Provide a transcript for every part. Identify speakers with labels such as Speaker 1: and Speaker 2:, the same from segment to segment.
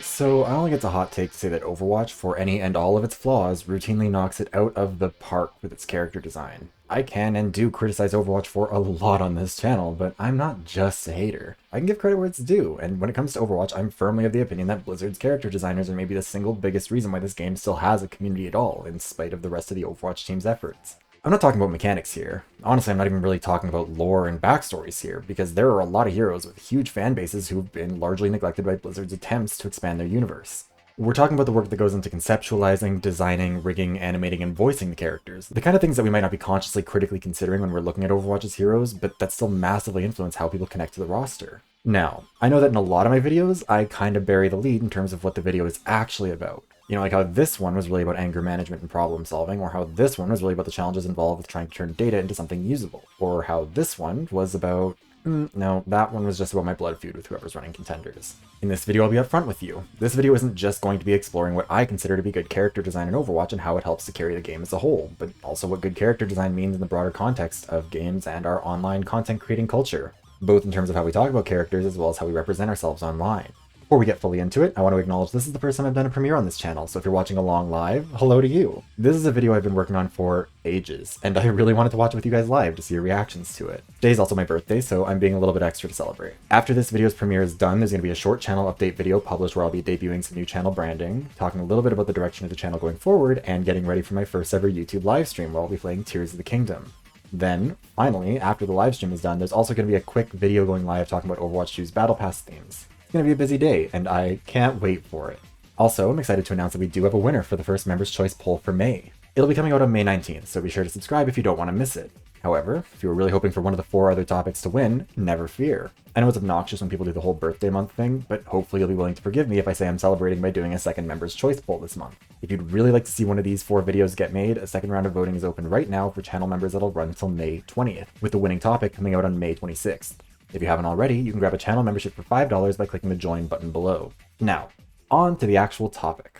Speaker 1: So I only get a hot take to say that Overwatch, for any and all of its flaws, routinely knocks it out of the park with its character design. I can and do criticize Overwatch for a lot on this channel, but I'm not just a hater. I can give credit where it's due, and when it comes to Overwatch, I'm firmly of the opinion that Blizzard's character designers are maybe the single biggest reason why this game still has a community at all, in spite of the rest of the Overwatch team's efforts. I'm not talking about mechanics here. Honestly, I'm not even really talking about lore and backstories here, because there are a lot of heroes with huge fan bases who've been largely neglected by Blizzard's attempts to expand their universe. We're talking about the work that goes into conceptualizing, designing, rigging, animating, and voicing the characters. The kind of things that we might not be consciously critically considering when we're looking at Overwatch's heroes, but that still massively influence how people connect to the roster. Now, I know that in a lot of my videos, I kind of bury the lead in terms of what the video is actually about. You know, like how this one was really about anger management and problem solving, or how this one was really about the challenges involved with trying to turn data into something usable, or how this one was about... no, that one was just about my blood feud with whoever's running contenders. In this video, I'll be upfront with you. This video isn't just going to be exploring what I consider to be good character design in Overwatch and how it helps to carry the game as a whole, but also what good character design means in the broader context of games and our online content creating culture, both in terms of how we talk about characters as well as how we represent ourselves online. Before we get fully into it, I want to acknowledge this is the first time I've done a premiere on this channel, so if you're watching along live, hello to you. This is a video I've been working on for ages, and I really wanted to watch it with you guys live to see your reactions to it. Today's also my birthday, so I'm being a little bit extra to celebrate. After this video's premiere is done, there's going to be a short channel update video published where I'll be debuting some new channel branding, talking a little bit about the direction of the channel going forward, and getting ready for my first ever YouTube livestream where I'll be playing Tears of the Kingdom. Then, finally, after the livestream is done, there's also going to be a quick video going live talking about Overwatch 2's Battle Pass themes. It's going to be a busy day, and I can't wait for it. Also, I'm excited to announce that we do have a winner for the first Members' Choice poll for May. It'll be coming out on May 19th, so be sure to subscribe if you don't want to miss it. However, if you were really hoping for one of the 4 other topics to win, never fear. I know it's obnoxious when people do the whole birthday month thing, but hopefully you'll be willing to forgive me if I say I'm celebrating by doing a second Members' Choice poll this month. If you'd really like to see one of these 4 videos get made, a second round of voting is open right now for channel members that'll run until May 20th, with the winning topic coming out on May 26th. If you haven't already, you can grab a channel membership for $5 by clicking the join button below. Now, on to the actual topic.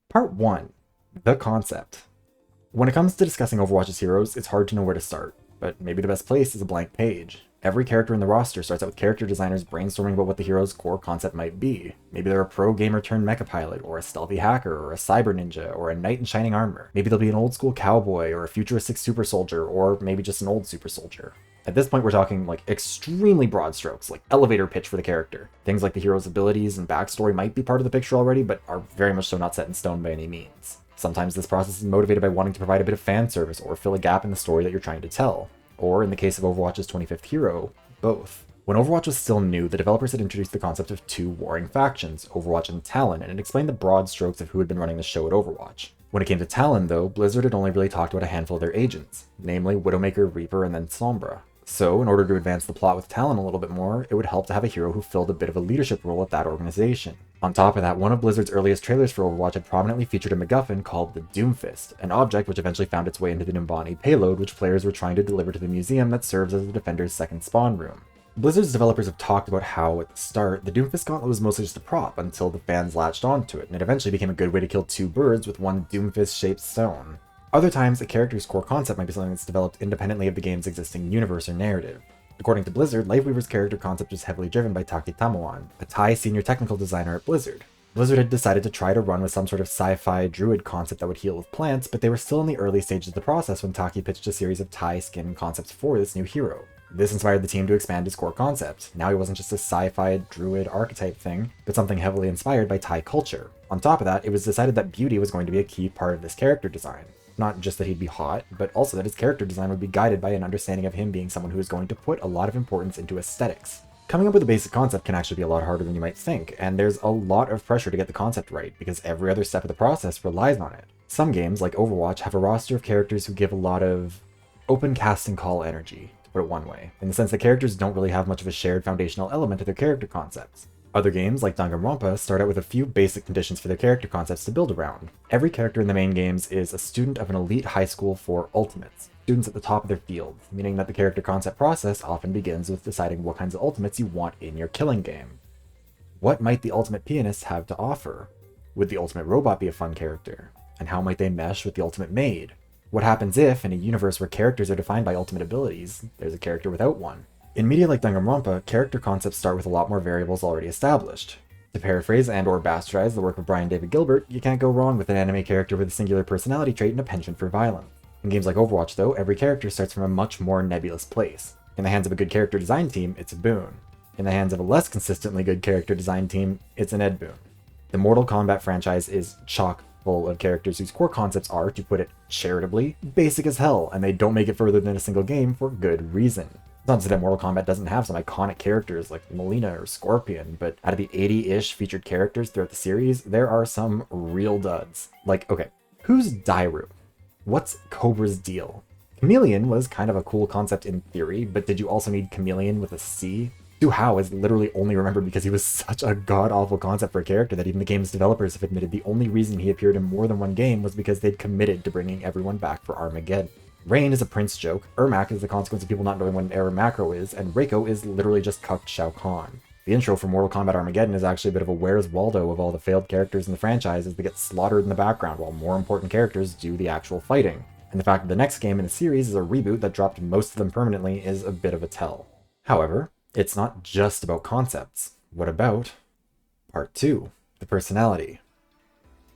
Speaker 1: Part 1. The concept. When it comes to discussing Overwatch's heroes, it's hard to know where to start, but maybe the best place is a blank page. Every character in the roster starts out with character designers brainstorming about what the hero's core concept might be. Maybe they're a pro gamer turned mecha pilot, or a stealthy hacker, or a cyber ninja, or a knight in shining armor. Maybe they'll be an old school cowboy, or a futuristic super soldier, or maybe just an old super soldier. At this point, we're talking like extremely broad strokes, like elevator pitch for the character. Things like the hero's abilities and backstory might be part of the picture already, but are very much so not set in stone by any means. Sometimes this process is motivated by wanting to provide a bit of fan service or fill a gap in the story that you're trying to tell. Or in the case of Overwatch's 25th hero, both. When Overwatch was still new, the developers had introduced the concept of 2 warring factions, Overwatch and Talon, and it explained the broad strokes of who had been running the show at Overwatch. When it came to Talon, though, Blizzard had only really talked about a handful of their agents, namely Widowmaker, Reaper, and then Sombra. So, in order to advance the plot with Talon a little bit more, it would help to have a hero who filled a bit of a leadership role at that organization. On top of that, one of Blizzard's earliest trailers for Overwatch had prominently featured a MacGuffin called the Doomfist, an object which eventually found its way into the Numbani payload which players were trying to deliver to the museum that serves as the Defender's second spawn room. Blizzard's developers have talked about how, at the start, the Doomfist gauntlet was mostly just a prop until the fans latched onto it, and it eventually became a good way to kill 2 birds with one Doomfist-shaped stone. Other times, a character's core concept might be something that's developed independently of the game's existing universe or narrative. According to Blizzard, Lightweaver's character concept was heavily driven by Taki Tamuan, a Thai senior technical designer at Blizzard. Blizzard had decided to try to run with some sort of sci-fi druid concept that would heal with plants, but they were still in the early stages of the process when Taki pitched a series of Thai skin concepts for this new hero. This inspired the team to expand his core concept. Now he wasn't just a sci-fi druid archetype thing, but something heavily inspired by Thai culture. On top of that, it was decided that beauty was going to be a key part of this character design. Not just that he'd be hot, but also that his character design would be guided by an understanding of him being someone who is going to put a lot of importance into aesthetics. Coming up with a basic concept can actually be a lot harder than you might think, and there's a lot of pressure to get the concept right, because every other step of the process relies on it. Some games, like Overwatch, have a roster of characters who give a lot of open casting call energy, to put it one way, in the sense that characters don't really have much of a shared foundational element to their character concepts. Other games, like Danganronpa, start out with a few basic conditions for their character concepts to build around. Every character in the main games is a student of an elite high school for ultimates, students at the top of their field, meaning that the character concept process often begins with deciding what kinds of ultimates you want in your killing game. What might the ultimate pianist have to offer? Would the ultimate robot be a fun character? And how might they mesh with the ultimate maid? What happens if, in a universe where characters are defined by ultimate abilities, there's a character without one? In media like Danganronpa, character concepts start with a lot more variables already established. To paraphrase and or bastardize the work of Brian David Gilbert, you can't go wrong with an anime character with a singular personality trait and a penchant for violence. In games like Overwatch, though, every character starts from a much more nebulous place. In the hands of a good character design team, it's a boon. In the hands of a less consistently good character design team, it's an ed boon. The Mortal Kombat franchise is chock full of characters whose core concepts are, to put it charitably, basic as hell, and they don't make it further than a single game for good reason. It's not to say that Mortal Kombat doesn't have some iconic characters like Melina or Scorpion, but out of the 80-ish featured characters throughout the series, there are some real duds. Like, okay, who's Dairu? What's Cobra's deal? Chameleon was kind of a cool concept in theory, but did you also need Chameleon with a C? Su Hao is literally only remembered because he was such a god-awful concept for a character that even the game's developers have admitted the only reason he appeared in more than one game was because they'd committed to bringing everyone back for Armageddon. Rain is a Prince joke, Ermac is the consequence of people not knowing what an error macro is, and Reiko is literally just cucked Shao Kahn. The intro for Mortal Kombat Armageddon is actually a bit of a Where's Waldo of all the failed characters in the franchise as they get slaughtered in the background while more important characters do the actual fighting. And the fact that the next game in the series is a reboot that dropped most of them permanently is a bit of a tell. However, it's not just about concepts. What about Part 2, the personality?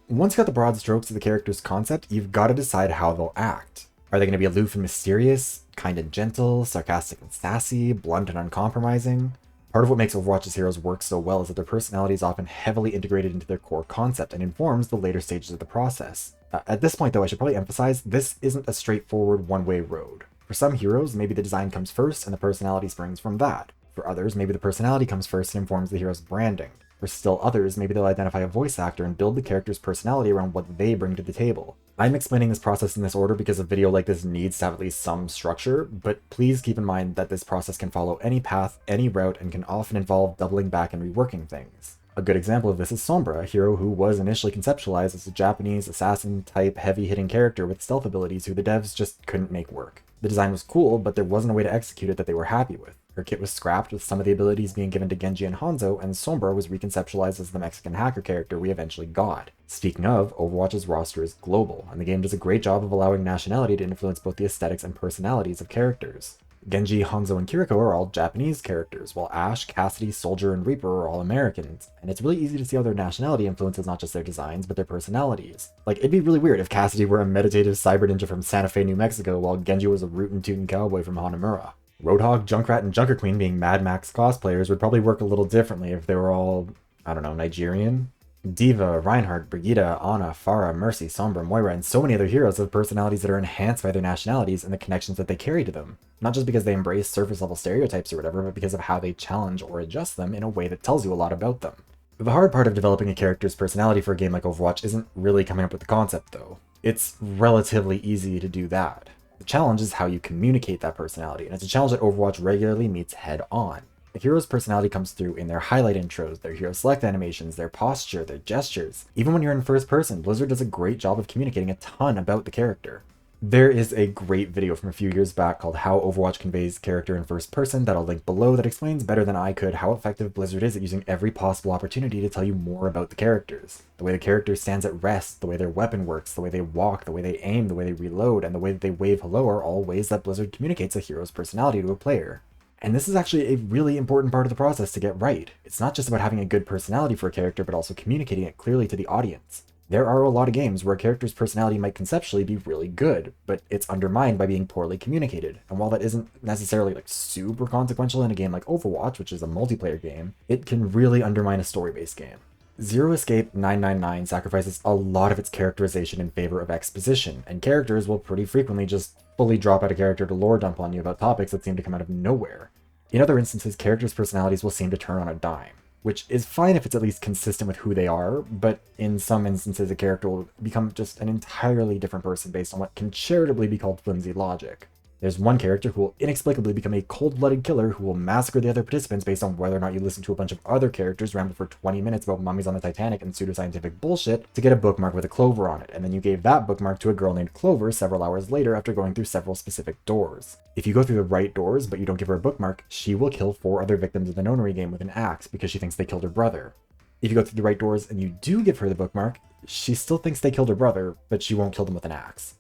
Speaker 1: Once you got the broad strokes of the character's concept, you've got to decide how they'll act. Are they going to be aloof and mysterious, kind and gentle, sarcastic and sassy, blunt and uncompromising? Part of what makes Overwatch's heroes work so well is that their personality is often heavily integrated into their core concept and informs the later stages of the process. At this point, though, I should probably emphasize this isn't a straightforward one-way road. For some heroes, maybe the design comes first and the personality springs from that. For others, maybe the personality comes first and informs the hero's branding. For still others, maybe they'll identify a voice actor and build the character's personality around what they bring to the table. I'm explaining this process in this order because a video like this needs to have at least some structure, but please keep in mind that this process can follow any path, any route, and can often involve doubling back and reworking things. A good example of this is Sombra, a hero who was initially conceptualized as a Japanese assassin-type heavy-hitting character with stealth abilities who the devs just couldn't make work. The design was cool, but there wasn't a way to execute it that they were happy with. Her kit was scrapped with some of the abilities being given to Genji and Hanzo, and Sombra was reconceptualized as the Mexican hacker character we eventually got. Speaking of, Overwatch's roster is global, and the game does a great job of allowing nationality to influence both the aesthetics and personalities of characters. Genji, Hanzo, and Kiriko are all Japanese characters, while Ashe, Cassidy, Soldier, and Reaper are all Americans, and it's really easy to see how their nationality influences not just their designs, but their personalities. Like, it'd be really weird if Cassidy were a meditative cyber ninja from Santa Fe, New Mexico, while Genji was a rootin' tootin' cowboy from Hanamura. Roadhog, Junkrat, and Junker Queen being Mad Max cosplayers would probably work a little differently if they were all, I don't know, Nigerian? Diva, Reinhardt, Brigitte, Ana, Farah, Mercy, Sombra, Moira, and so many other heroes have personalities that are enhanced by their nationalities and the connections that they carry to them. Not just because they embrace surface-level stereotypes or whatever, but because of how they challenge or adjust them in a way that tells you a lot about them. The hard part of developing a character's personality for a game like Overwatch isn't really coming up with the concept, though. It's relatively easy to do that. The challenge is how you communicate that personality, and it's a challenge that Overwatch regularly meets head-on. The hero's personality comes through in their highlight intros, their hero select animations, their posture, their gestures. Even when you're in first person, Blizzard does a great job of communicating a ton about the character. There is a great video from a few years back called How Overwatch Conveys Character in First Person that I'll link below that explains better than I could how effective Blizzard is at using every possible opportunity to tell you more about the characters. The way the character stands at rest, the way their weapon works, the way they walk, the way they aim, the way they reload, and the way that they wave hello are all ways that Blizzard communicates a hero's personality to a player. And this is actually a really important part of the process to get right. It's not just about having a good personality for a character, but also communicating it clearly to the audience. There are a lot of games where a character's personality might conceptually be really good, but it's undermined by being poorly communicated. And while that isn't necessarily super consequential in a game like Overwatch, which is a multiplayer game, it can really undermine a story-based game. Zero Escape 999 sacrifices a lot of its characterization in favor of exposition, and characters will pretty frequently just fully drop out a character to lore dump on you about topics that seem to come out of nowhere. In other instances, characters' personalities will seem to turn on a dime, which is fine if it's at least consistent with who they are, but in some instances a character will become just an entirely different person based on what can charitably be called flimsy logic. There's one character who will inexplicably become a cold-blooded killer who will massacre the other participants based on whether or not you listen to a bunch of other characters ramble for 20 minutes about mummies on the Titanic and pseudoscientific bullshit to get a bookmark with a clover on it, and then you gave that bookmark to a girl named Clover several hours later after going through several specific doors. If you go through the right doors but you don't give her a bookmark, she will kill 4 other victims of the nonary game with an axe because she thinks they killed her brother. If you go through the right doors and you do give her the bookmark, she still thinks they killed her brother, but she won't kill them with an axe.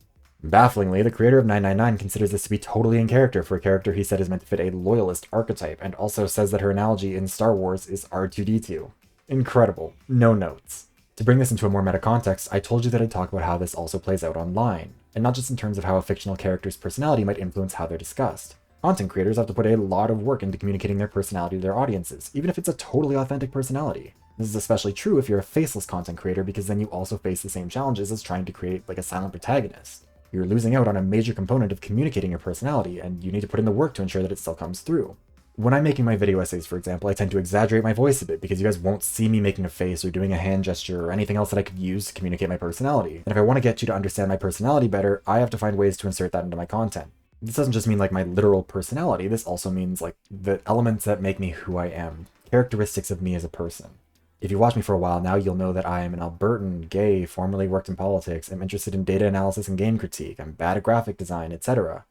Speaker 1: Bafflingly, the creator of 999 considers this to be totally in character for a character he said is meant to fit a loyalist archetype, and also says that her analogy in Star Wars is R2-D2. Incredible. No notes. To bring this into a more meta context, I told you that I'd talk about how this also plays out online, and not just in terms of how a fictional character's personality might influence how they're discussed. Content creators have to put a lot of work into communicating their personality to their audiences, even if it's a totally authentic personality. This is especially true if you're a faceless content creator, because then you also face the same challenges as trying to create like a silent protagonist. You're losing out on a major component of communicating your personality, and you need to put in the work to ensure that it still comes through. When I'm making my video essays, for example, I tend to exaggerate my voice a bit because you guys won't see me making a face or doing a hand gesture or anything else that I could use to communicate my personality. And if I want to get you to understand my personality better, I have to find ways to insert that into my content. This doesn't just mean like my literal personality, this also means like the elements that make me who I am, characteristics of me as a person. If you watch me for a while now, you'll know that I am an Albertan, gay, formerly worked in politics, am interested in data analysis and game critique, I'm bad at graphic design, etc.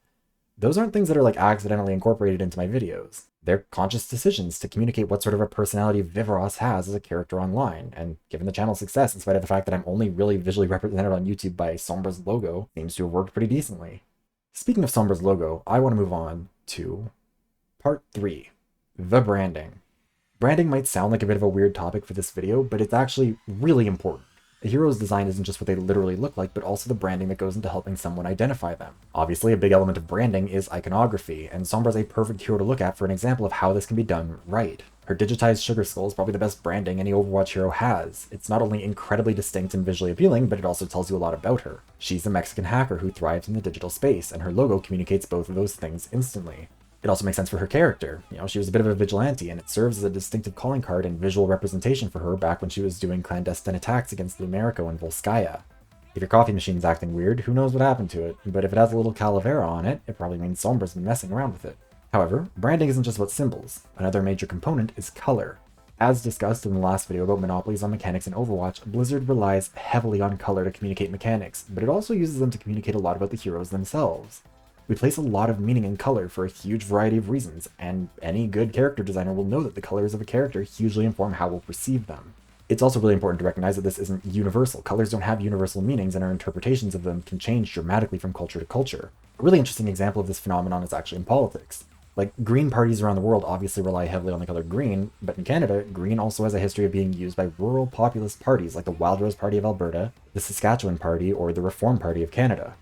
Speaker 1: Those aren't things that are like accidentally incorporated into my videos. They're conscious decisions to communicate what sort of a personality Viveros has as a character online, and given the channel's success, in spite of the fact that I'm only really visually represented on YouTube by Sombra's logo, seems to have worked pretty decently. Speaking of Sombra's logo, I want to move on to part 3, the branding. Branding might sound like a bit of a weird topic for this video, but it's actually really important. A hero's design isn't just what they literally look like, but also the branding that goes into helping someone identify them. Obviously, a big element of branding is iconography, and Sombra's a perfect hero to look at for an example of how this can be done right. Her digitized sugar skull is probably the best branding any Overwatch hero has. It's not only incredibly distinct and visually appealing, but it also tells you a lot about her. She's a Mexican hacker who thrives in the digital space, and her logo communicates both of those things instantly. It also makes sense for her character. You know, she was a bit of a vigilante, and it serves as a distinctive calling card and visual representation for her back when she was doing clandestine attacks against Lumerico and Volskaya. If your coffee machine's acting weird, who knows what happened to it, but if it has a little calavera on it, it probably means Sombra's been messing around with it. However, branding isn't just about symbols. Another major component is color. As discussed in the last video about monopolies on mechanics in Overwatch, Blizzard relies heavily on color to communicate mechanics, but it also uses them to communicate a lot about the heroes themselves. We place a lot of meaning in color for a huge variety of reasons, and any good character designer will know that the colors of a character hugely inform how we'll perceive them. It's also really important to recognize that this isn't universal. Colors don't have universal meanings, and our interpretations of them can change dramatically from culture to culture. A really interesting example of this phenomenon is actually in politics. Like, green parties around the world obviously rely heavily on the color green, but in Canada, green also has a history of being used by rural populist parties like the Wild Rose Party of Alberta, the Saskatchewan Party, or the Reform Party of Canada.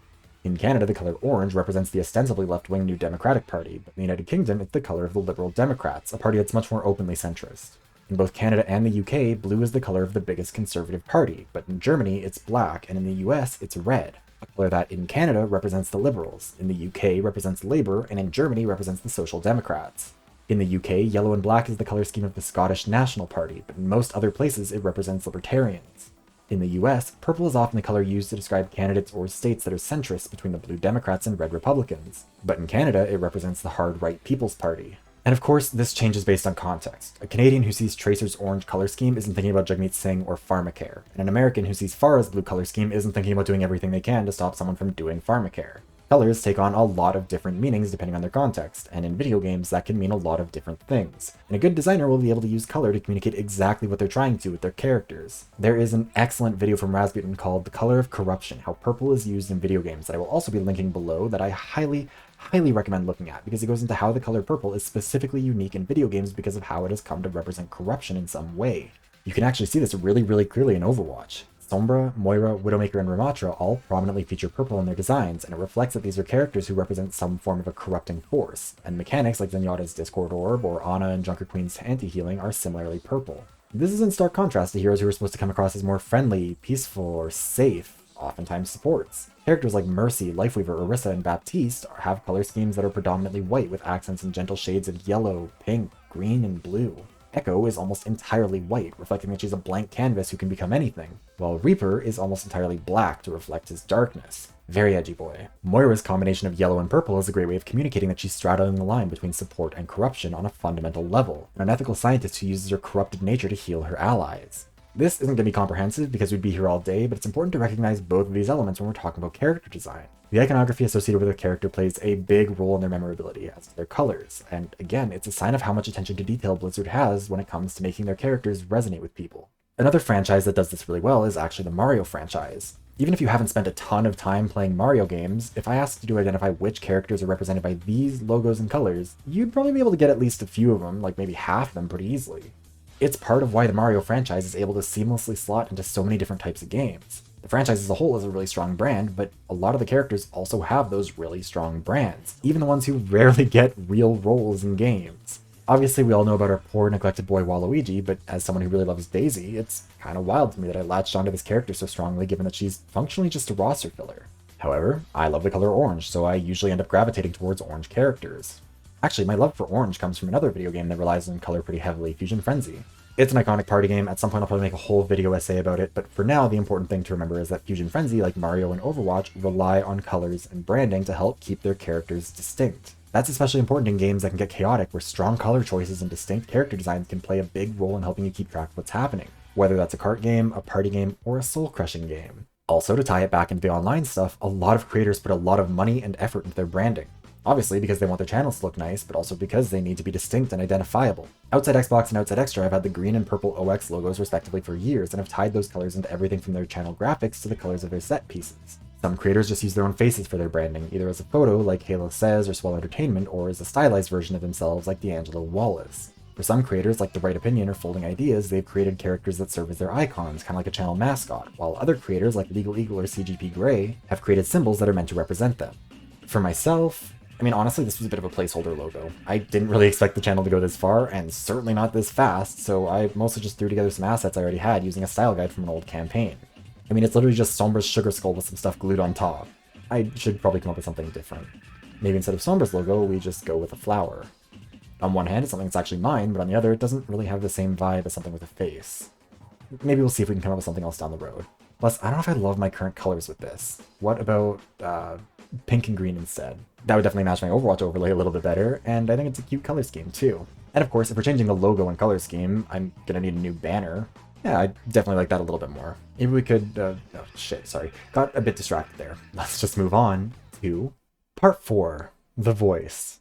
Speaker 1: In Canada, the color orange represents the ostensibly left-wing New Democratic Party, but in the United Kingdom, it's the color of the Liberal Democrats, a party that's much more openly centrist. In both Canada and the UK, blue is the color of the biggest conservative party, but in Germany, it's black, and in the US, it's red. A color that in Canada represents the Liberals, in the UK represents Labour, and in Germany represents the Social Democrats. In the UK, yellow and black is the color scheme of the Scottish National Party, but in most other places, it represents Libertarians. In the US, purple is often the color used to describe candidates or states that are centrist between the blue Democrats and red Republicans. But in Canada, it represents the hard-right People's Party. And of course, this changes based on context. A Canadian who sees Tracer's orange color scheme isn't thinking about Jagmeet Singh or Pharmacare, and an American who sees Farah's blue color scheme isn't thinking about doing everything they can to stop someone from doing Pharmacare. Colors take on a lot of different meanings depending on their context, and in video games that can mean a lot of different things. And a good designer will be able to use color to communicate exactly what they're trying to with their characters. There is an excellent video from Rasputin called The Color of Corruption, How Purple is Used in Video Games, that I will also be linking below, that I highly recommend looking at, because it goes into how the color purple is specifically unique in video games because of how it has come to represent corruption in some way. You can actually see this really clearly in Overwatch. Sombra, Moira, Widowmaker, and Ramatra all prominently feature purple in their designs, and it reflects that these are characters who represent some form of a corrupting force, and mechanics like Zenyatta's Discord Orb or Ana and Junker Queen's anti-healing are similarly purple. This is in stark contrast to heroes who are supposed to come across as more friendly, peaceful, or safe, oftentimes supports. Characters like Mercy, Lifeweaver, Orisa, and Baptiste have color schemes that are predominantly white with accents and gentle shades of yellow, pink, green, and blue. Echo is almost entirely white, reflecting that she's a blank canvas who can become anything, while Reaper is almost entirely black to reflect his darkness. Very edgy boy. Moira's combination of yellow and purple is a great way of communicating that she's straddling the line between support and corruption on a fundamental level, an unethical scientist who uses her corrupted nature to heal her allies. This isn't going to be comprehensive because we'd be here all day, but it's important to recognize both of these elements when we're talking about character design. The iconography associated with a character plays a big role in their memorability, as do their colors, and again, it's a sign of how much attention to detail Blizzard has when it comes to making their characters resonate with people. Another franchise that does this really well is actually the Mario franchise. Even if you haven't spent a ton of time playing Mario games, if I asked you to identify which characters are represented by these logos and colors, you'd probably be able to get at least a few of them, like maybe half of them pretty easily. It's part of why the Mario franchise is able to seamlessly slot into so many different types of games. The franchise as a whole is a really strong brand, but a lot of the characters also have those really strong brands, even the ones who rarely get real roles in games. Obviously, we all know about our poor, neglected boy Waluigi, but as someone who really loves Daisy, it's kind of wild to me that I latched onto this character so strongly given that she's functionally just a roster filler. However, I love the color orange, so I usually end up gravitating towards orange characters. Actually, my love for orange comes from another video game that relies on color pretty heavily, Fusion Frenzy. It's an iconic party game. At some point I'll probably make a whole video essay about it, but for now the important thing to remember is that Fusion Frenzy, like Mario and Overwatch, rely on colors and branding to help keep their characters distinct. That's especially important in games that can get chaotic, where strong color choices and distinct character designs can play a big role in helping you keep track of what's happening, whether that's a cart game, a party game, or a soul-crushing game. Also, to tie it back into the online stuff, a lot of creators put a lot of money and effort into their branding. Obviously because they want their channels to look nice, but also because they need to be distinct and identifiable. Outside Xbox and Outside Extra have had the green and purple OX logos respectively for years and have tied those colors into everything from their channel graphics to the colors of their set pieces. Some creators just use their own faces for their branding, either as a photo like Halo Says or Swell Entertainment, or as a stylized version of themselves like D'Angelo Wallace. For some creators like The Right Opinion or Folding Ideas, they've created characters that serve as their icons, kind of like a channel mascot, while other creators like Legal Eagle or CGP Grey have created symbols that are meant to represent them. For myself, I mean, honestly, this was a bit of a placeholder logo. I didn't really expect the channel to go this far, and certainly not this fast, so I mostly just threw together some assets I already had using a style guide from an old campaign. I mean, it's literally just Sombra's sugar skull with some stuff glued on top. I should probably come up with something different. Maybe instead of Sombra's logo, we just go with a flower. On one hand, it's something that's actually mine, but on the other, it doesn't really have the same vibe as something with a face. Maybe we'll see if we can come up with something else down the road. Plus, I don't know if I love my current colors with this. What about, pink and green instead? That would definitely match my Overwatch overlay a little bit better, and I think it's a cute color scheme too. And of course, if we're changing the logo and color scheme, I'm gonna need a new banner. Yeah, I definitely like that a little bit more. Maybe we could, oh shit, sorry. Got a bit distracted there. Let's just move on to Part 4, the voice.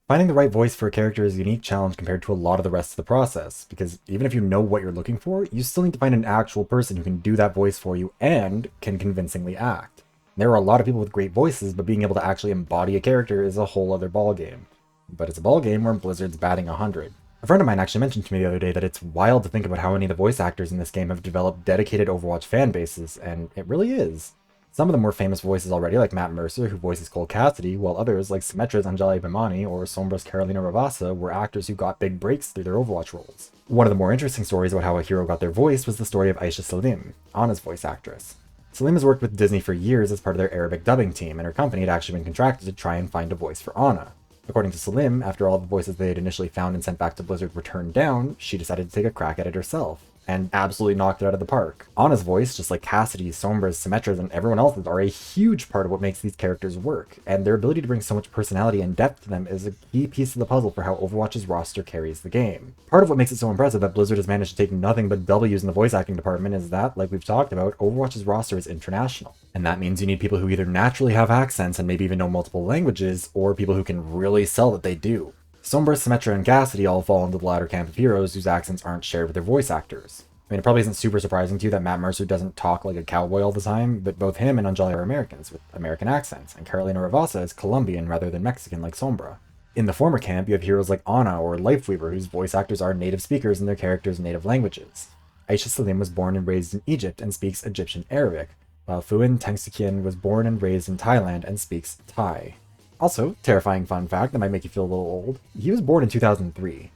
Speaker 1: Finding the right voice for a character is a unique challenge compared to a lot of the rest of the process, because even if you know what you're looking for, you still need to find an actual person who can do that voice for you and can convincingly act. There are a lot of people with great voices, but being able to actually embody a character is a whole other ballgame. But it's a ballgame where Blizzard's batting 100. A friend of mine actually mentioned to me the other day that it's wild to think about how many of the voice actors in this game have developed dedicated Overwatch fan bases, and it really is. Some of the more famous voices already, like Matt Mercer, who voices Cole Cassidy, while others, like Symmetra's Anjali Bhimani or Sombra's Carolina Ravassa, were actors who got big breaks through their Overwatch roles. One of the more interesting stories about how a hero got their voice was the story of Aisha Salim, Ana's voice actress. Salim has worked with Disney for years as part of their Arabic dubbing team, and her company had actually been contracted to try and find a voice for Ana. According to Salim, after all the voices they had initially found and sent back to Blizzard were turned down, she decided to take a crack at it herself, and absolutely knocked it out of the park. Ana's voice, just like Cassidy's, Sombra's, Symmetra's, and everyone else's, are a huge part of what makes these characters work, and their ability to bring so much personality and depth to them is a key piece of the puzzle for how Overwatch's roster carries the game. Part of what makes it so impressive that Blizzard has managed to take nothing but W's in the voice acting department is that, like we've talked about, Overwatch's roster is international. And that means you need people who either naturally have accents and maybe even know multiple languages, or people who can really sell that they do. Sombra, Symmetra, and Cassidy all fall into the latter camp of heroes whose accents aren't shared with their voice actors. I mean, it probably isn't super surprising to you that Matt Mercer doesn't talk like a cowboy all the time, but both him and Anjali are Americans with American accents, and Carolina Ravassa is Colombian rather than Mexican like Sombra. In the former camp, you have heroes like Ana or Lifeweaver, whose voice actors are native speakers in their characters' native languages. Aisha Salim was born and raised in Egypt and speaks Egyptian Arabic, while Fuin Tengsikian was born and raised in Thailand and speaks Thai. Also, terrifying fun fact that might make you feel a little old, he was born in 2003.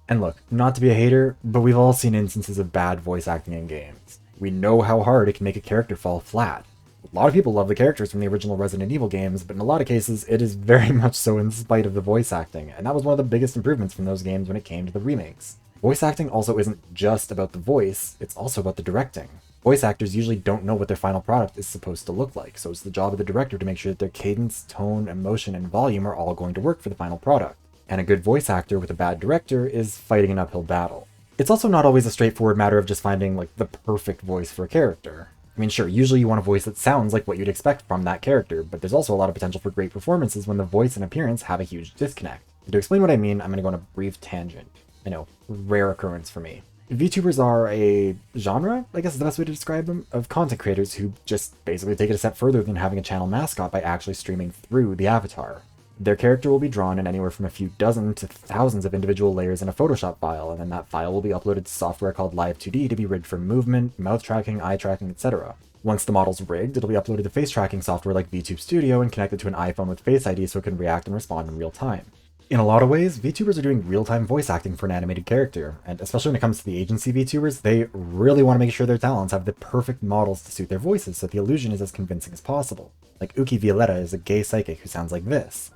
Speaker 1: And look, not to be a hater, but we've all seen instances of bad voice acting in games. We know how hard it can make a character fall flat. A lot of people love the characters from the original Resident Evil games, but in a lot of cases, it is very much so in spite of the voice acting, and that was one of the biggest improvements from those games when it came to the remakes. Voice acting also isn't just about the voice, it's also about the directing. Voice actors usually don't know what their final product is supposed to look like, so it's the job of the director to make sure that their cadence, tone, emotion, and volume are all going to work for the final product. And a good voice actor with a bad director is fighting an uphill battle. It's also not always a straightforward matter of just finding, like, the perfect voice for a character. I mean, sure, usually you want a voice that sounds like what you'd expect from that character, but there's also a lot of potential for great performances when the voice and appearance have a huge disconnect. To explain what I mean, I'm going to go on a brief tangent. I know, rare occurrence for me. VTubers are a genre, I guess is the best way to describe them, of content creators who just basically take it a step further than having a channel mascot by actually streaming through the avatar. Their character will be drawn in anywhere from a few dozen to thousands of individual layers in a Photoshop file, and then that file will be uploaded to software called Live2D to be rigged for movement, mouth tracking, eye tracking, etc. Once the model's rigged, it'll be uploaded to face tracking software like VTube Studio and connected to an iPhone with Face ID so it can react and respond in real time. In a lot of ways, VTubers are doing real-time voice acting for an animated character, and especially when it comes to the agency VTubers, they really want to make sure their talents have the perfect models to suit their voices so the illusion is as convincing as possible. Like Uki Violetta is a gay psychic who sounds like this.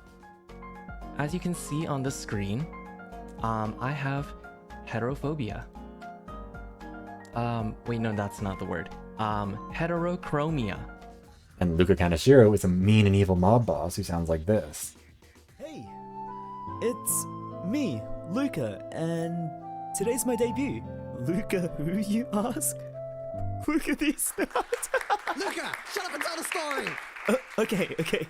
Speaker 2: As you can see on the screen, I have heterophobia. Wait, no, that's not the word. Heterochromia.
Speaker 1: And Luca Kaneshiro is a mean and evil mob boss who sounds like this.
Speaker 3: Hey, it's me, Luca, and today's my debut. Luca who, you ask? Look at these nuts.
Speaker 4: Luca, shut up and tell the story!
Speaker 3: Okay.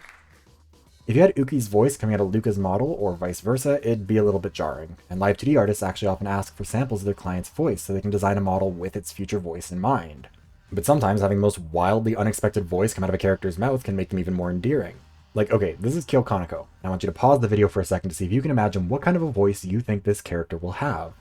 Speaker 1: If you had Uki's voice coming out of Luca's model, or vice versa, it'd be a little bit jarring, and Live2D artists actually often ask for samples of their client's voice so they can design a model with its future voice in mind. But sometimes having the most wildly unexpected voice come out of a character's mouth can make them even more endearing. Like, okay, this is Kyo Kaneko, and I want you to pause the video for a second to see if you can imagine what kind of a voice you think this character will have.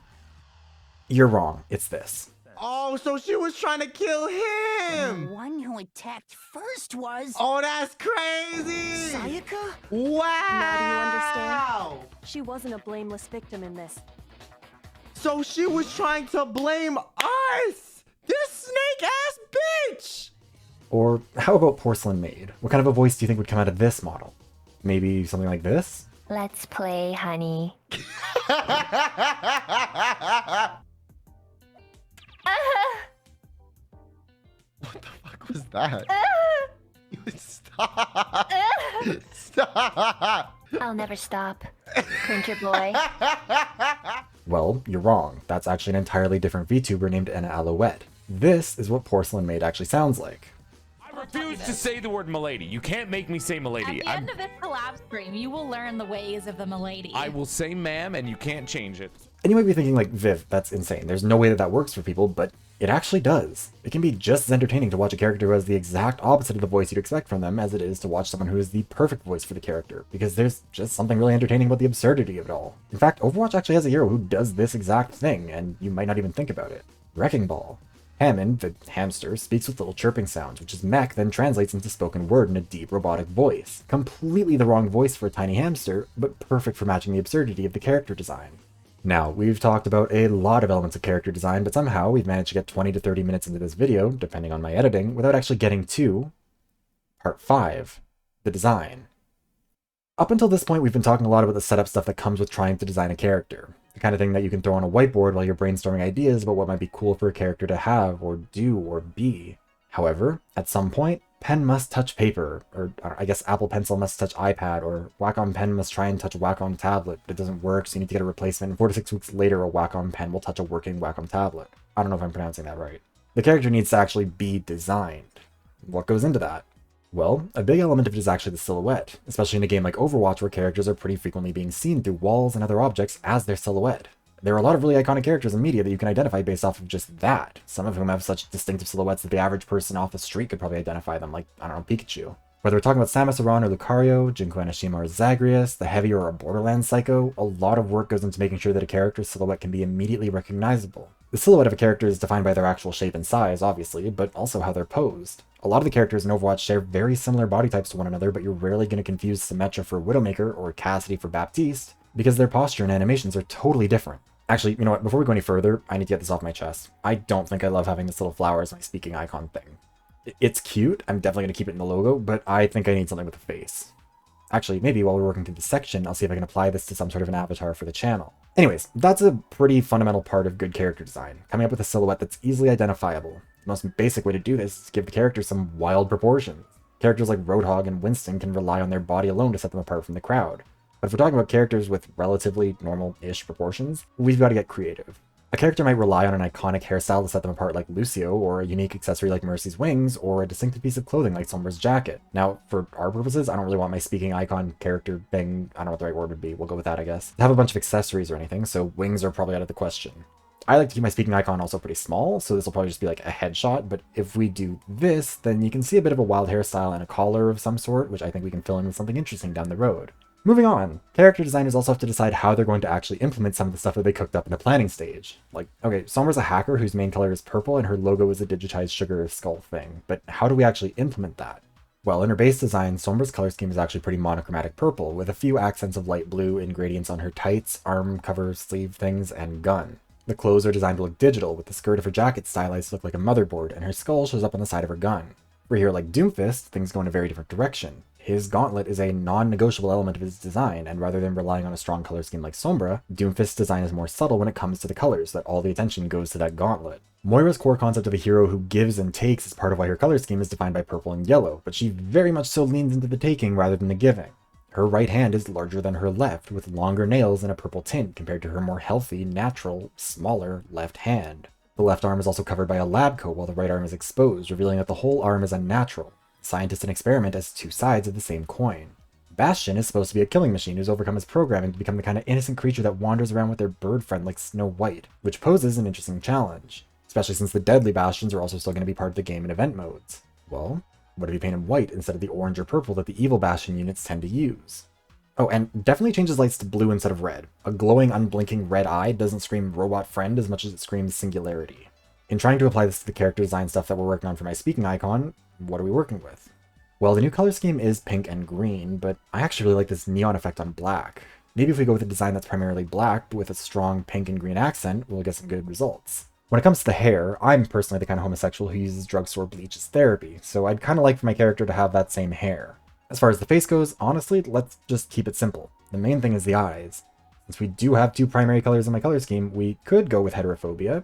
Speaker 1: You're wrong, it's this.
Speaker 4: Oh, so she was trying to kill him!
Speaker 5: The one who attacked first was...
Speaker 4: Oh, that's crazy!
Speaker 5: Sayaka?
Speaker 4: Wow!
Speaker 6: Now do you understand? She wasn't a blameless victim in this.
Speaker 4: So she was trying to blame us! This snake-ass bitch!
Speaker 1: Or how about Porcelain Maid? What kind of a voice do you think would come out of this model? Maybe something like this?
Speaker 7: Let's play, honey.
Speaker 4: What the fuck was that? Stop! Stop!
Speaker 7: I'll never stop. Printer boy.
Speaker 1: Well, you're wrong. That's actually an entirely different VTuber named Anna Alouette. This is what Porcelain Maid actually sounds like.
Speaker 8: I refuse to say the word milady. You can't make me say milady.
Speaker 9: At the end of this collab stream, you will learn the ways of the milady.
Speaker 8: I will say ma'am, and you can't change it.
Speaker 1: And you might be thinking like, Viv, that's insane. There's no way that that works for people, but it actually does. It can be just as entertaining to watch a character who has the exact opposite of the voice you'd expect from them as it is to watch someone who is the perfect voice for the character, because there's just something really entertaining about the absurdity of it all. In fact, Overwatch actually has a hero who does this exact thing, and you might not even think about it. Wrecking Ball. Hammond, the hamster, speaks with little chirping sounds, which is mech then translates into spoken word in a deep robotic voice. Completely the wrong voice for a tiny hamster, but perfect for matching the absurdity of the character design. Now, we've talked about a lot of elements of character design, but somehow we've managed to get 20 to 30 minutes into this video, depending on my editing, without actually getting to part 5, the design. Up until this point, we've been talking a lot about the setup stuff that comes with trying to design a character. The kind of thing that you can throw on a whiteboard while you're brainstorming ideas about what might be cool for a character to have, or do, or be. However, at some point, pen must touch paper, or I guess Apple Pencil must touch iPad, or Wacom Pen must try and touch a Wacom tablet, but it doesn't work, so you need to get a replacement, and 4 to 6 weeks later a Wacom Pen will touch a working Wacom tablet. I don't know if I'm pronouncing that right. The character needs to actually be designed. What goes into that? Well, a big element of it is actually the silhouette, especially in a game like Overwatch where characters are pretty frequently being seen through walls and other objects as their silhouette. There are a lot of really iconic characters in media that you can identify based off of just that, some of whom have such distinctive silhouettes that the average person off the street could probably identify them, like, I don't know, Pikachu. Whether we're talking about Samus Aran or Lucario, Junko Anashima or Zagreus, the Heavy or a Borderlands Psycho, a lot of work goes into making sure that a character's silhouette can be immediately recognizable. The silhouette of a character is defined by their actual shape and size, obviously, but also how they're posed. A lot of the characters in Overwatch share very similar body types to one another, but you're rarely going to confuse Symmetra for Widowmaker or Cassidy for Baptiste, because their posture and animations are totally different. Actually, you know what, before we go any further, I need to get this off my chest. I don't think I love having this little flower as my speaking icon thing. It's cute, I'm definitely going to keep it in the logo, but I think I need something with a face. Actually, maybe while we're working through the section, I'll see if I can apply this to some sort of an avatar for the channel. Anyways, that's a pretty fundamental part of good character design, coming up with a silhouette that's easily identifiable. The most basic way to do this is give the character some wild proportions. Characters like Roadhog and Winston can rely on their body alone to set them apart from the crowd. But if we're talking about characters with relatively normal-ish proportions, we've got to get creative. A character might rely on an iconic hairstyle to set them apart like Lucio, or a unique accessory like Mercy's wings, or a distinctive piece of clothing like Sombra's jacket. Now, for our purposes, I don't really want my speaking icon character thing, I don't know what the right word would be, we'll go with that I guess, to have a bunch of accessories or anything, so wings are probably out of the question. I like to keep my speaking icon also pretty small, so this will probably just be like a headshot, but if we do this, then you can see a bit of a wild hairstyle and a collar of some sort, which I think we can fill in with something interesting down the road. Moving on, character designers also have to decide how they're going to actually implement some of the stuff that they cooked up in the planning stage. Like, okay, Sombra's a hacker whose main color is purple and her logo is a digitized sugar skull thing, but how do we actually implement that? Well, in her base design, Sombra's color scheme is actually pretty monochromatic purple, with a few accents of light blue and gradients on her tights, arm cover, sleeve things, and gun. The clothes are designed to look digital, with the skirt of her jacket stylized to look like a motherboard, and her skull shows up on the side of her gun. For a hero like Doomfist, things go in a very different direction. His gauntlet is a non-negotiable element of his design, and rather than relying on a strong color scheme like Sombra, Doomfist's design is more subtle when it comes to the colors, that all the attention goes to that gauntlet. Moira's core concept of a hero who gives and takes is part of why her color scheme is defined by purple and yellow, but she very much so leans into the taking rather than the giving. Her right hand is larger than her left, with longer nails and a purple tint compared to her more healthy, natural, smaller left hand. The left arm is also covered by a lab coat while the right arm is exposed, revealing that the whole arm is unnatural. Scientists and experiment as two sides of the same coin. Bastion is supposed to be a killing machine who's overcome his programming to become the kind of innocent creature that wanders around with their bird friend like Snow White, which poses an interesting challenge, especially since the deadly Bastions are also still going to be part of the game in event modes. Well, what if you paint him white instead of the orange or purple that the evil Bastion units tend to use? Oh, and definitely change his lights to blue instead of red. A glowing, unblinking red eye doesn't scream robot friend as much as it screams singularity. In trying to apply this to the character design stuff that we're working on for my speaking icon, what are we working with? Well, the new color scheme is pink and green, but I actually really like this neon effect on black. Maybe if we go with a design that's primarily black, but with a strong pink and green accent, we'll get some good results. When it comes to the hair, I'm personally the kind of homosexual who uses drugstore bleach as therapy, so I'd kind of like for my character to have that same hair. As far as the face goes, honestly, let's just keep it simple. The main thing is the eyes. Since we do have two primary colors in my color scheme, we could go with heterochromia,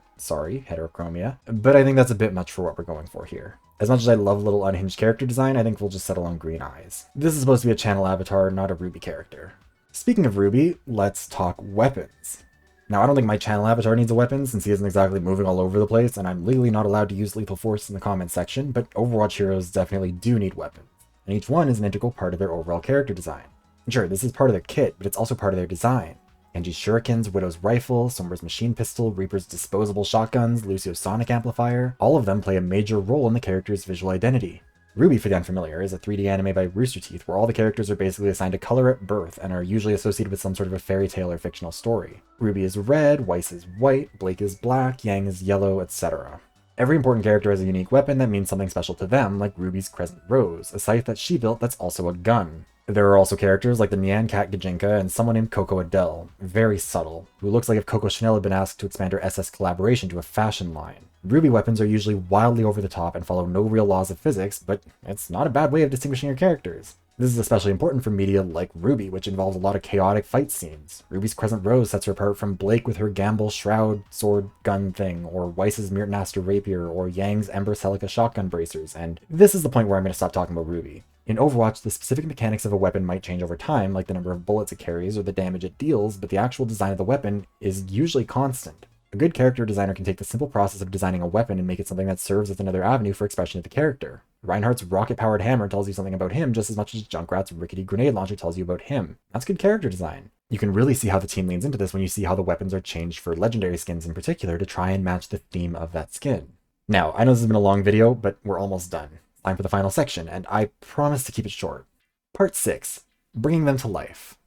Speaker 1: but I think that's a bit much for what we're going for here. As much as I love little unhinged character design, I think we'll just settle on green eyes. This is supposed to be a channel avatar, not a Ruby character. Speaking of Ruby, let's talk weapons. Now, I don't think my channel avatar needs a weapon since he isn't exactly moving all over the place, and I'm legally not allowed to use lethal force in the comment section, but Overwatch heroes definitely do need weapons, and each one is an integral part of their overall character design. And sure, this is part of their kit, but it's also part of their design. Genji's shurikens, Widow's rifle, Sombra's machine pistol, Reaper's disposable shotguns, Lucio's sonic amplifier, all of them play a major role in the character's visual identity. Ruby, for the unfamiliar, is a 3D anime by Rooster Teeth where all the characters are basically assigned a color at birth and are usually associated with some sort of a fairy tale or fictional story. Ruby is red, Weiss is white, Blake is black, Yang is yellow, etc. Every important character has a unique weapon that means something special to them, like Ruby's Crescent Rose, a scythe that she built that's also a gun. There are also characters like the Nyan Cat Gajinka and someone named Coco Adele, very subtle, who looks like if Coco Chanel had been asked to expand her SS collaboration to a fashion line. Ruby weapons are usually wildly over the top and follow no real laws of physics, but it's not a bad way of distinguishing your characters. This is especially important for media like Ruby, which involves a lot of chaotic fight scenes. Ruby's Crescent Rose sets her apart from Blake with her Gamble Shroud sword gun thing, or Weiss's Myrtnaster Rapier, or Yang's Ember Celica shotgun bracers, and this is the point where I'm going to stop talking about Ruby. In Overwatch, the specific mechanics of a weapon might change over time, like the number of bullets it carries or the damage it deals, but the actual design of the weapon is usually constant. A good character designer can take the simple process of designing a weapon and make it something that serves as another avenue for expression of the character. Reinhardt's rocket-powered hammer tells you something about him just as much as Junkrat's rickety grenade launcher tells you about him. That's good character design. You can really see how the team leans into this when you see how the weapons are changed for legendary skins in particular to try and match the theme of that skin. Now, I know this has been a long video, but we're almost done. Time for the final section, and I promise to keep it short. Part 6. Bringing them to life.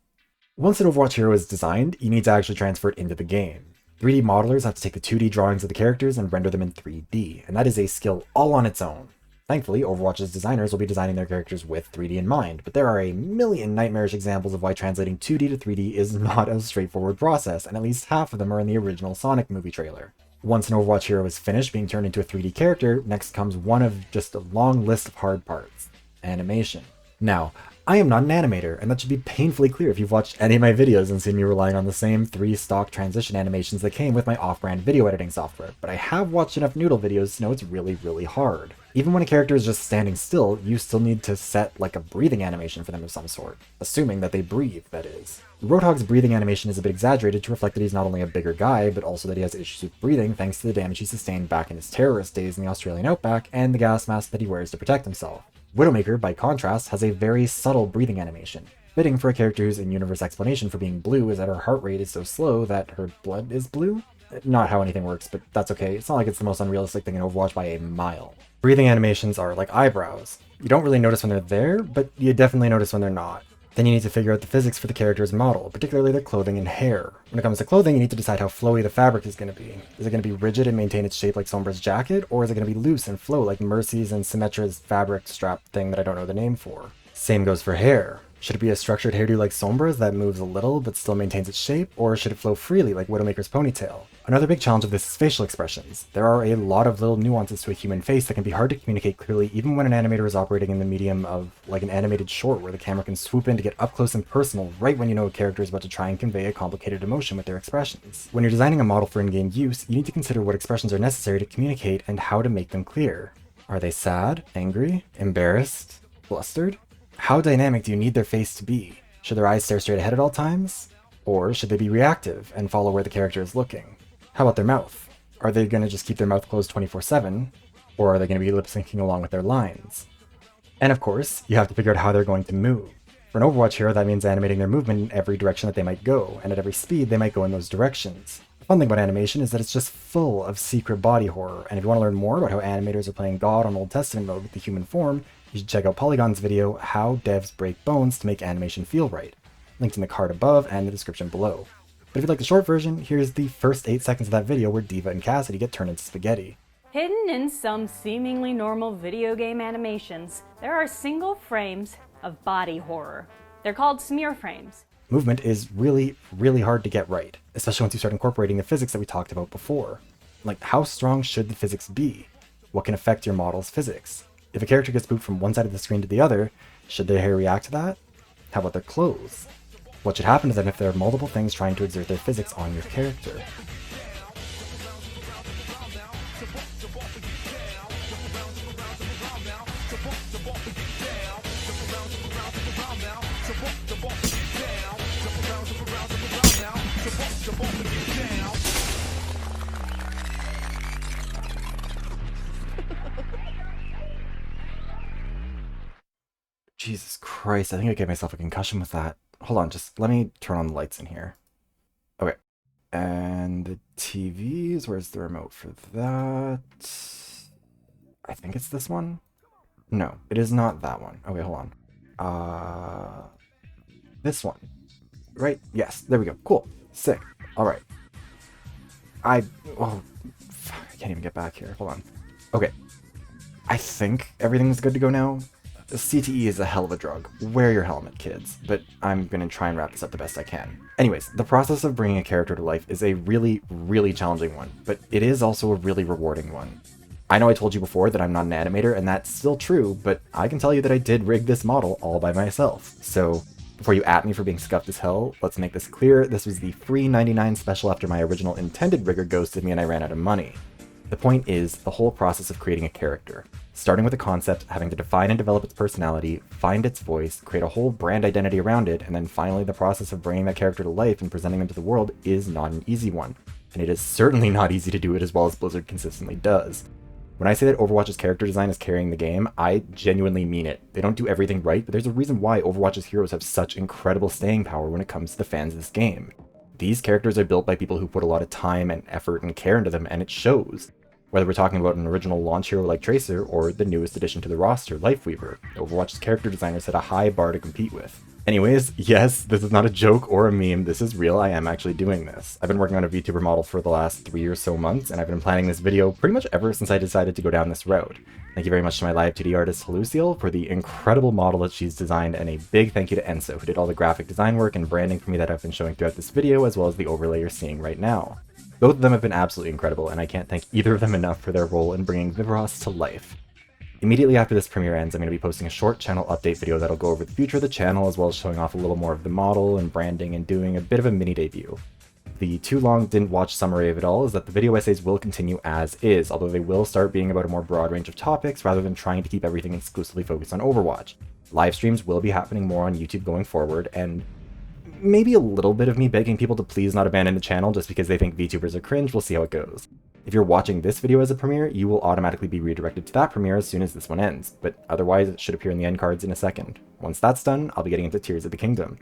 Speaker 1: Once an Overwatch hero is designed, you need to actually transfer it into the game. 3D modelers have to take the 2D drawings of the characters and render them in 3D, and that is a skill all on its own. Thankfully, Overwatch's designers will be designing their characters with 3D in mind, but there are a million nightmarish examples of why translating 2D to 3D is not a straightforward process, and at least half of them are in the original Sonic movie trailer. Once an Overwatch hero is finished being turned into a 3D character, next comes one of just a long list of hard parts: animation. Now, I am not an animator, and that should be painfully clear if you've watched any of my videos and seen me relying on the same 3 stock transition animations that came with my off-brand video editing software, but I have watched enough Noodle videos to know it's really hard. Even when a character is just standing still, you still need to set like a breathing animation for them of some sort, assuming that they breathe, that is. Roadhog's breathing animation is a bit exaggerated to reflect that he's not only a bigger guy, but also that he has issues with breathing thanks to the damage he sustained back in his terrorist days in the Australian outback and the gas mask that he wears to protect himself. Widowmaker, by contrast, has a very subtle breathing animation, fitting for a character whose in-universe explanation for being blue is that her heart rate is so slow that her blood is blue? Not how anything works, but that's okay. It's not like it's the most unrealistic thing in Overwatch by a mile. Breathing animations are like eyebrows. You don't really notice when they're there, but you definitely notice when they're not. Then you need to figure out the physics for the character's model, particularly their clothing and hair. When it comes to clothing, you need to decide how flowy the fabric is going to be. Is it going to be rigid and maintain its shape like Sombra's jacket, or is it going to be loose and flow like Mercy's and Symmetra's fabric strap thing that I don't know the name for? Same goes for hair. Should it be a structured hairdo like Sombra's that moves a little but still maintains its shape, or should it flow freely like Widowmaker's ponytail? Another big challenge of this is facial expressions. There are a lot of little nuances to a human face that can be hard to communicate clearly even when an animator is operating in the medium of like an animated short where the camera can swoop in to get up close and personal right when you know a character is about to try and convey a complicated emotion with their expressions. When you're designing a model for in-game use, you need to consider what expressions are necessary to communicate and how to make them clear. Are they sad, angry, embarrassed, flustered? How dynamic do you need their face to be? Should their eyes stare straight ahead at all times? Or should they be reactive and follow where the character is looking? How about their mouth? Are they going to just keep their mouth closed 24/7? Or are they going to be lip-syncing along with their lines? And of course, you have to figure out how they're going to move. For an Overwatch hero, that means animating their movement in every direction that they might go, and at every speed they might go in those directions. The fun thing about animation is that it's just full of secret body horror, and if you want to learn more about how animators are playing God on Old Testament mode with the human form, you should check out Polygon's video, How Devs Break Bones to Make Animation Feel Right, linked in the card above and the description below. But if you'd like the short version, here's the first 8 seconds of that video where Diva and Cassidy get turned into spaghetti.
Speaker 6: Hidden in some seemingly normal video game animations, there are single frames of body horror. They're called smear frames.
Speaker 1: Movement is really, really hard to get right, especially once you start incorporating the physics that we talked about before. Like, how strong should the physics be? What can affect your model's physics? If a character gets moved from one side of the screen to the other, should their hair react to that? How about their clothes? What should happen to them if there are multiple things trying to exert their physics on your character? Jesus Christ, I think I gave myself a concussion with that. Hold on, just let me turn on the lights in here. Okay. And the TVs, where's the remote for that? I think it's this one? No, it is not that one. Okay, hold on. This one. Right? Yes, there we go. Cool. Sick. Alright. I can't even get back here. Hold on. Okay. I think everything's good to go now. CTE is a hell of a drug. Wear your helmet, kids. But I'm gonna try and wrap this up the best I can. Anyways, the process of bringing a character to life is a really, really challenging one, but it is also a really rewarding one. I know I told you before that I'm not an animator, and that's still true, but I can tell you that I did rig this model all by myself. So, before you at me for being scuffed as hell, let's make this clear, this was the free 99 special after my original intended rigger ghosted me and I ran out of money. The point is the whole process of creating a character. Starting with a concept, having to define and develop its personality, find its voice, create a whole brand identity around it, and then finally the process of bringing that character to life and presenting them to the world is not an easy one. And it is certainly not easy to do it as well as Blizzard consistently does. When I say that Overwatch's character design is carrying the game, I genuinely mean it. They don't do everything right, but there's a reason why Overwatch's heroes have such incredible staying power when it comes to the fans of this game. These characters are built by people who put a lot of time and effort and care into them, and it shows. Whether we're talking about an original launch hero like Tracer, or the newest addition to the roster, Lifeweaver, Overwatch's character designers set a high bar to compete with. Anyways, yes, this is not a joke or a meme, this is real, I am actually doing this. I've been working on a VTuber model for the last 3 or so months, and I've been planning this video pretty much ever since I decided to go down this road. Thank you very much to my live 2D artist, Lucille, for the incredible model that she's designed, and a big thank you to Enso, who did all the graphic design work and branding for me that I've been showing throughout this video, as well as the overlay you're seeing right now. Both of them have been absolutely incredible, and I can't thank either of them enough for their role in bringing Vivros to life. Immediately after this premiere ends, I'm going to be posting a short channel update video that'll go over the future of the channel, as well as showing off a little more of the model and branding and doing a bit of a mini debut. The too long didn't watch summary of it all is that the video essays will continue as is, although they will start being about a more broad range of topics rather than trying to keep everything exclusively focused on Overwatch. Live streams will be happening more on YouTube going forward, and maybe a little bit of me begging people to please not abandon the channel just because they think VTubers are cringe. We'll see how it goes. If you're watching this video as a premiere, you will automatically be redirected to that premiere as soon as this one ends, but otherwise it should appear in the end cards in a second. Once that's done, I'll be getting into Tears of the Kingdom.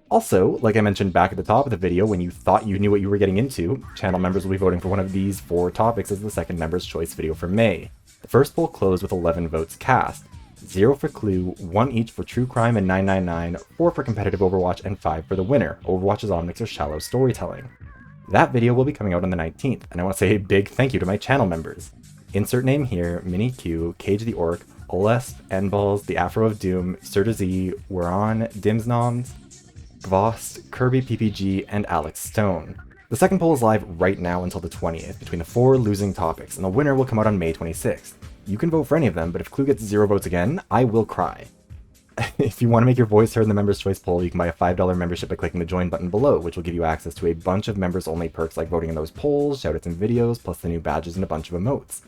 Speaker 1: Also, like I mentioned back at the top of the video, when you thought you knew what you were getting into, channel members will be voting for one of these 4 topics as the second Members' Choice video for May. The first poll closed with 11 votes cast. 0 for Clue, 1 each for True Crime and 999, 4 for Competitive Overwatch, and 5 for the winner, Overwatch's Omnics or Shallow Storytelling. That video will be coming out on the 19th, and I want to say a big thank you to my channel members. Insert name here, Mini Q, Cage the Orc, Olest, Nballs, The Afro of Doom, Serta Z, Weron, Dimsnoms, Gvost, Kirby PPG, and Alex Stone. The second poll is live right now until the 20th, between the 4 losing topics, and the winner will come out on May 26th. You can vote for any of them, but if Clue gets 0 votes again, I will cry. If you want to make your voice heard in the Members' Choice poll, you can buy a $5 membership by clicking the join button below, which will give you access to a bunch of members-only perks like voting in those polls, shoutouts in videos, plus the new badges and a bunch of emotes.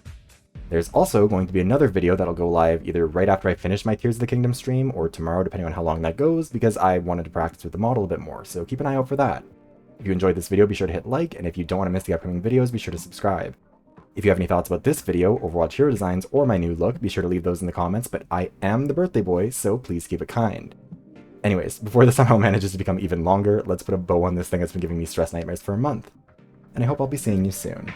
Speaker 1: There's also going to be another video that'll go live either right after I finish my Tears of the Kingdom stream, or tomorrow depending on how long that goes, because I wanted to practice with the model a bit more, so keep an eye out for that. If you enjoyed this video, be sure to hit like, and if you don't want to miss the upcoming videos, be sure to subscribe. If you have any thoughts about this video, Overwatch hero designs, or my new look, be sure to leave those in the comments, but I am the birthday boy, so please keep it kind. Anyways, before this somehow manages to become even longer, let's put a bow on this thing that's been giving me stress nightmares for a month. And I hope I'll be seeing you soon.